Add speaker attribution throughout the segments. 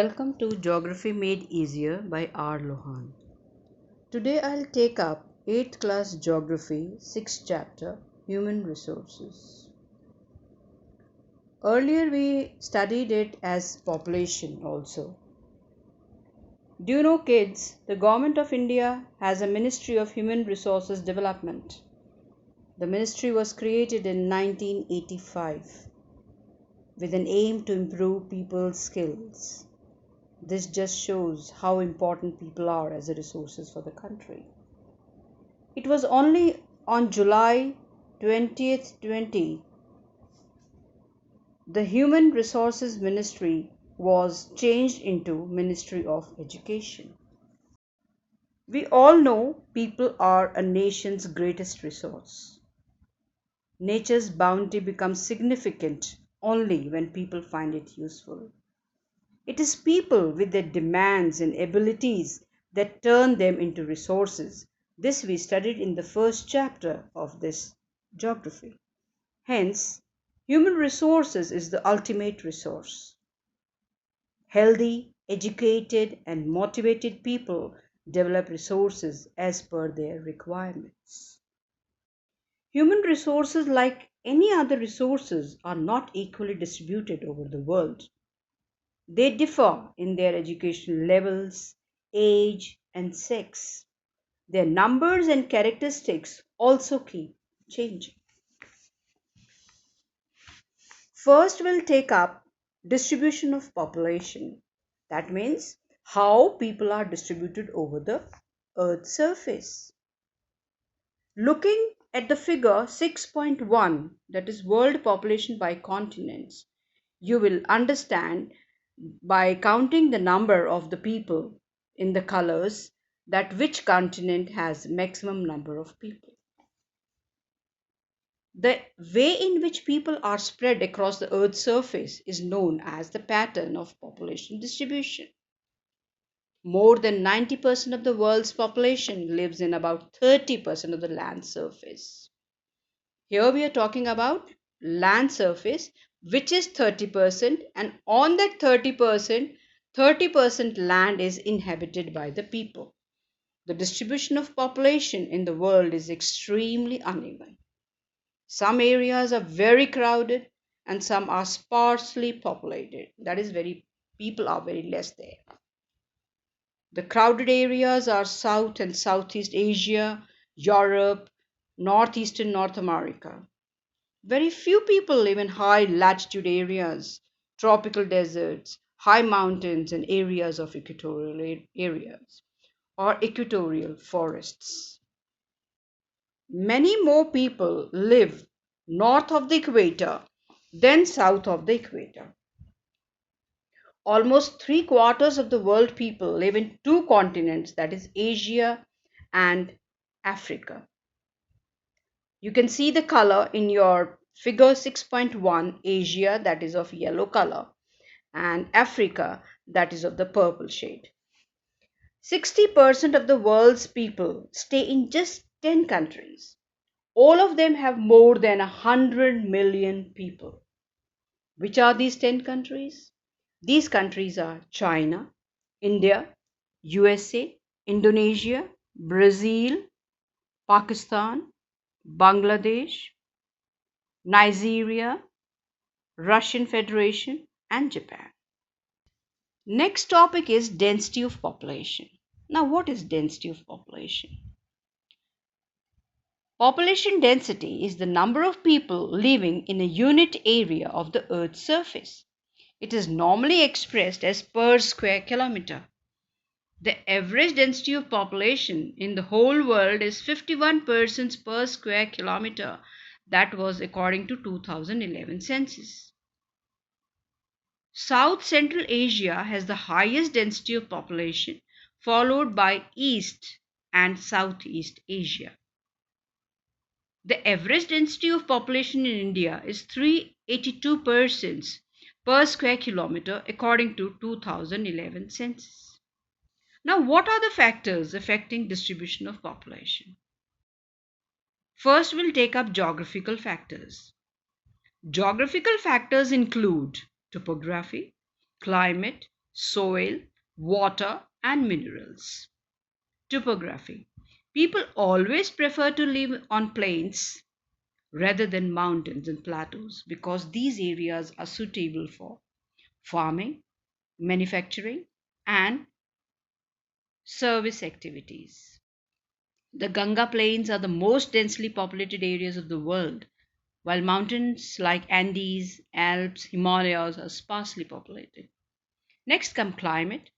Speaker 1: Welcome to Geography Made Easier by R. Lohan. Today I'll take up 8th class Geography, 6th chapter, Human Resources. Earlier we studied it as population also. Do you know, kids, the Government of India has a Ministry of Human Resources Development. The ministry was created in 1985 with an aim to improve people's skills. This just shows how important people are as a resources for the country. It was only on July 20th, 20, the Human Resources Ministry was changed into Ministry of Education. We all know people are a nation's greatest resource. Nature's bounty becomes significant only when people find it useful. It is people with their demands and abilities that turn them into resources. This we studied in the first chapter of this geography. Hence, human resources is the ultimate resource. Healthy, educated, and motivated people develop resources as per their requirements. Human resources, like any other resources, are not equally distributed over the world. They differ in their education levels, age, and sex. Their numbers and characteristics also keep changing. First, we'll take up distribution of population. That means how people are distributed over the Earth's surface. Looking at the figure 6.1, that is world population by continents, you will understand by counting the number of the people in the colors that which continent has maximum number of people. The way in which people are spread across the Earth's surface is known as the pattern of population distribution. More than 90% of the world's population lives in about 30% of the land surface. Here we are talking about land surface, which is 30%, and on that 30% land is inhabited by the people. The distribution of population in the world is extremely uneven. Some areas are very crowded and some are sparsely populated. That is, people are very less there. The crowded areas are South and Southeast Asia, Europe, Northeastern North America. Very few people live in high latitude areas, tropical deserts, high mountains, and areas of equatorial areas or equatorial forests. Many more people live north of the equator than south of the equator. Almost 3/4 of the world people live in two continents, that is Asia and Africa. You can see the color in your figure 6.1, Asia, that is of yellow color, and Africa, that is of the purple shade. 60% of the world's people stay in just 10 countries. All of them have more than 100 million people. Which are these 10 countries? These countries are China, India, USA, Indonesia, Brazil, Pakistan, Bangladesh, Nigeria, Russian Federation, and Japan. Next topic is density of population. Now, what is density of population? Population density is the number of people living in a unit area of the Earth's surface. It is normally expressed as per square kilometer. The average density of population in the whole world is 51 persons per square kilometer. That was according to 2011 census. South Central Asia has the highest density of population, followed by East and Southeast Asia. The average density of population in India is 382 persons per square kilometer according to 2011 census. Now, what are the factors affecting distribution of population? First, we'll take up geographical factors. Geographical factors include topography, climate, soil, water, and minerals. Topography. People always prefer to live on plains rather than mountains and plateaus because these areas are suitable for farming, manufacturing, and service activities. The Ganga Plains are the most densely populated areas of the world, while mountains like Andes, Alps, Himalayas are sparsely populated. Next come climate.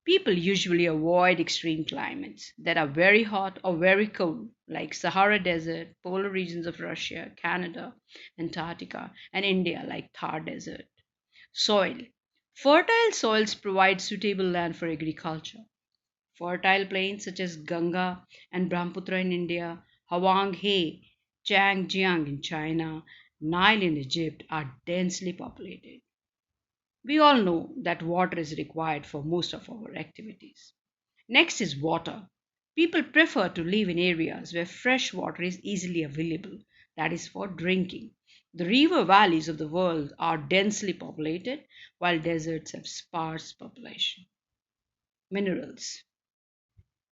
Speaker 1: People usually avoid extreme climates that are very hot or very cold, like Sahara Desert, polar regions of Russia, Canada, Antarctica, and India, like Thar Desert. Soil. Fertile soils provide suitable land for agriculture. Fertile plains such as Ganga and Brahmaputra in India, Hawang He, Changjiang in China, Nile in Egypt are densely populated. We all know that water is required for most of our activities. Next is water. People prefer to live in areas where fresh water is easily available, that is, for drinking. The river valleys of the world are densely populated, while deserts have sparse population. Minerals.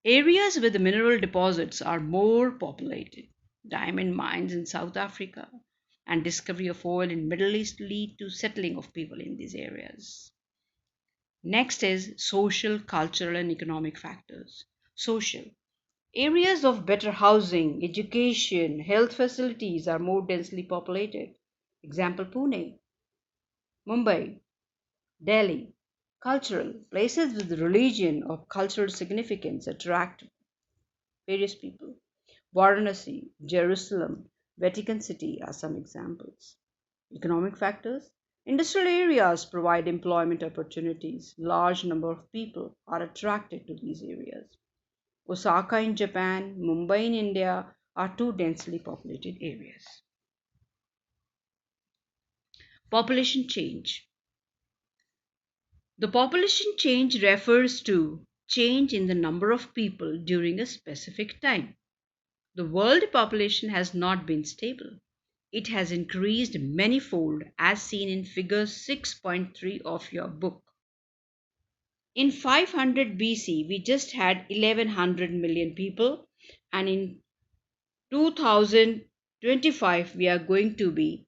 Speaker 1: Areas with the mineral deposits are more populated. Diamond mines in South Africa and discovery of oil in Middle East lead to settling of people in these areas. Next is social, cultural, and economic factors. Social. Areas of better housing, education, health facilities are more densely populated. Example Pune, Mumbai, Delhi. Cultural. Places with religion or cultural significance attract various people. Varanasi, Jerusalem, Vatican City are some examples. Economic factors. Industrial areas provide employment opportunities. Large number of people are attracted to these areas. Osaka in Japan, Mumbai in India are two densely populated areas. Population change. The population change refers to change in the number of people during a specific time. The world population has not been stable. It has increased manifold as seen in figure 6.3 of your book. In 500 BC, we just had 1100 million people, and in 2025, we are going to be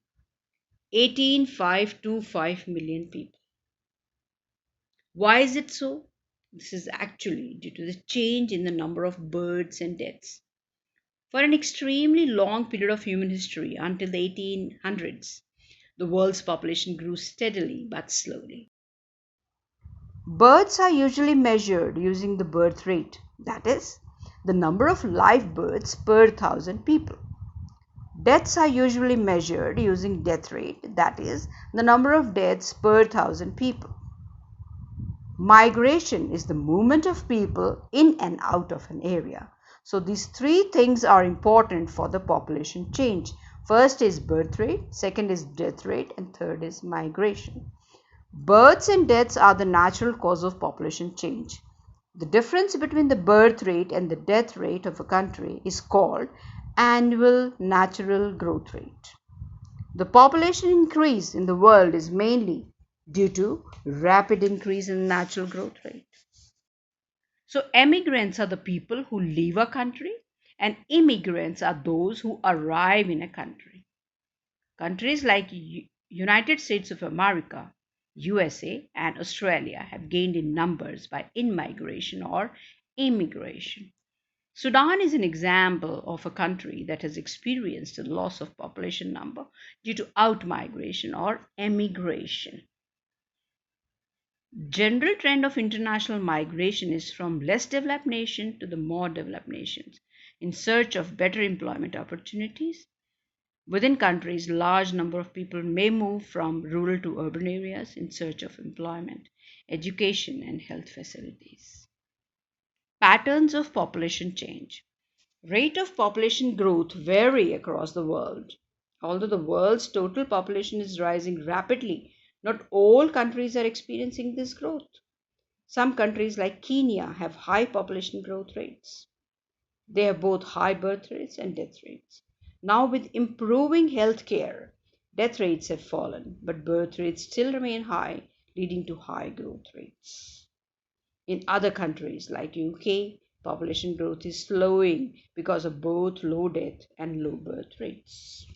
Speaker 1: 18,525 million people. Why is it so? This is actually due to the change in the number of births and deaths. For an extremely long period of human history, until the 1800s, the world's population grew steadily but slowly. Births are usually measured using the birth rate, that is, the number of live births per thousand people. Deaths are usually measured using death rate, that is, the number of deaths per thousand people. Migration is the movement of people in and out of an area. So these three things are important for the population change. First is birth rate, second is death rate, and third is migration. Births and deaths are the natural cause of population change. The difference between the birth rate and the death rate of a country is called annual natural growth rate. The population increase in the world is mainly due to rapid increase in natural growth rate. So emigrants are the people who leave a country and immigrants are those who arrive in a country. Countries like United States of America, USA and Australia have gained in numbers by in-migration or immigration. Sudan is an example of a country that has experienced a loss of population number due to outmigration or emigration. General trend of international migration is from less developed nations to the more developed nations in search of better employment opportunities. Within countries, large number of people may move from rural to urban areas in search of employment, education, and health facilities. Patterns of population change. Rate of population growth vary across the world. Although the world's total population is rising rapidly, not all countries are experiencing this growth. Some countries like Kenya have high population growth rates. They have both high birth rates and death rates. Now, with improving health care, death rates have fallen, but birth rates still remain high, leading to high growth rates. In other countries like UK, population growth is slowing because of both low death and low birth rates.